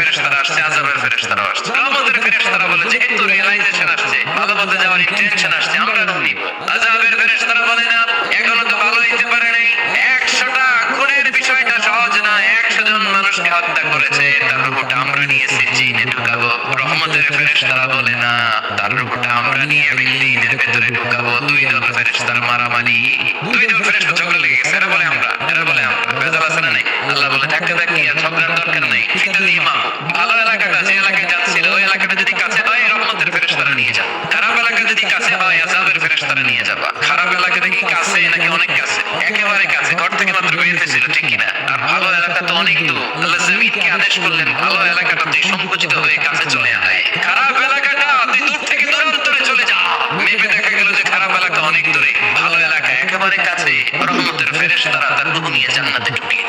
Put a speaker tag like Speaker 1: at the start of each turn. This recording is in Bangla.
Speaker 1: ফেরেশতারা আসছে, আযাবের ফেরেশতারা আসছে। রহমতের ফেরেশতারা বলে যেহেতু রিয়ালাইজেশন আসছে, ভালো পথে যাওয়ার ইনটেনশন আসছে, আমরা রূপ নিব। আযাবের ফেরেশতারা বলে না, এখনো তো ভালো হইতে পারে নাই। 100টা খুনের বিষয়টা সহজ না। 100 জন মানুষকে হত্যা করেছে, তার রূপটা আমরা নিয়ে সিজিনে ঢুকাবো। রহমতের ফেরেশতারা বলে না, তার রূপটা আমরা নিয়ে বিল্ডিংয়ের ভেতরে ঢুকাবো। দুই দল ফেরেশতার মারামারি, দুই দল ফেরেশতা ঝগড়া লেগে গেছে। এরা বলে আমরা, এরা বলে আমরা। ভেজাল আছে না নাই? আল্লাহ বলে ধাক্কা ধাক্কি আর ঝগড়ার দরকার নাই। ফিতা দিয়ে মাপো। ভালো এলাকাটা যে এলাকায় যাচ্ছিল, ওই এলাকাটা যদি কাছে হয় রহমতের ফেরেশতারা নিয়ে যান। খারাপ এলাকা যদি কাছে হয় আযাবের ফেরেশতারা নিয়ে যাবা। খারাপ এলাকা দেখি কাছে নাকি অনেক কাছে? একেবারে কাছে, ঘর থেকে মাত্র বের হয়েছিল, ঠিক কিনা? আর ভালো এলাকা তো অনেক দূর। আল্লাহ জমিনকে আদেশ করলেন ভালো এলাকাটাতে সংকুচিত হয়ে কাছে চলে আয়। খারাপ এলাকাটা তুই দূর থেকে দূরান্তরে চলে যা। মেপে দেখা গেল যে খারাপ এলাকা অনেক দূরে, ভালো এলাকা একেবারে কাছে। রহমতের ফেরেশতারা তার রূহ নিয়ে জান্নাতে ঢুকিয়ে